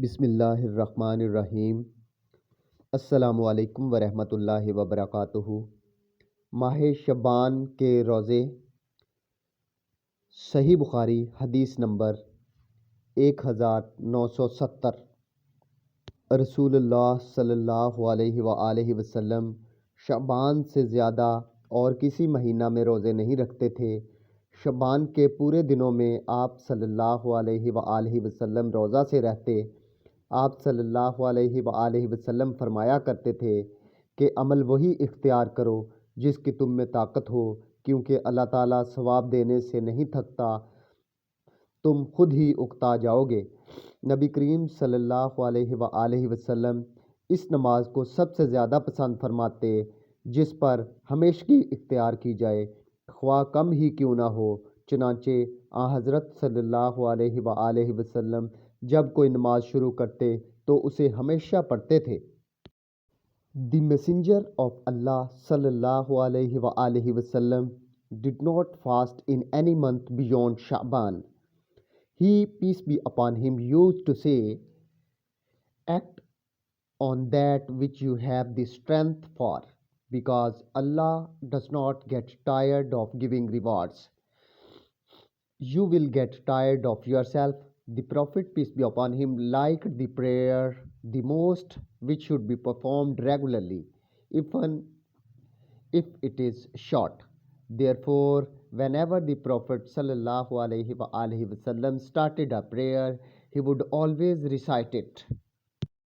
بسم اللہ الرحمن الرحیم۔ السلام علیکم ورحمۃ اللہ وبرکاتہ۔ ماہ شعبان کے روزے، صحیح بخاری حدیث نمبر 1970۔ رسول اللہ صلی اللہ علیہ وآلہ وسلم شعبان سے زیادہ اور کسی مہینہ میں روزے نہیں رکھتے تھے۔ شعبان کے پورے دنوں میں آپ صلی اللہ علیہ وآلہ وسلم روزہ سے رہتے۔ آپ صلی اللہ علیہ وآلہ وسلم فرمایا کرتے تھے کہ عمل وہی اختیار کرو جس کی تم میں طاقت ہو، کیونکہ اللہ تعالیٰ ثواب دینے سے نہیں تھکتا، تم خود ہی اکتا جاؤ گے۔ نبی کریم صلی اللہ علیہ وآلہ وسلم اس نماز کو سب سے زیادہ پسند فرماتے جس پر ہمیشگی اختیار کی جائے، خواہ کم ہی کیوں نہ ہو۔ چنانچہ حضرت صلی اللہ علیہ وآلہ وسلم جب کوئی نماز شروع کرتے تو اسے ہمیشہ پڑھتے تھے۔ The messenger of Allah صلی اللہ علیہ وآلہ وسلم did not fast in any month beyond Sha'ban. He, peace be upon him, used to say, "Act on that which you have the strength for, because Allah does not get tired of giving rewards. You will get tired of yourself." The Prophet, peace be upon him, liked the prayer the most which should be performed regularly, even if it is short. Therefore, whenever the Prophet sallallahu alaihi wasallam started a prayer, he would always recite it.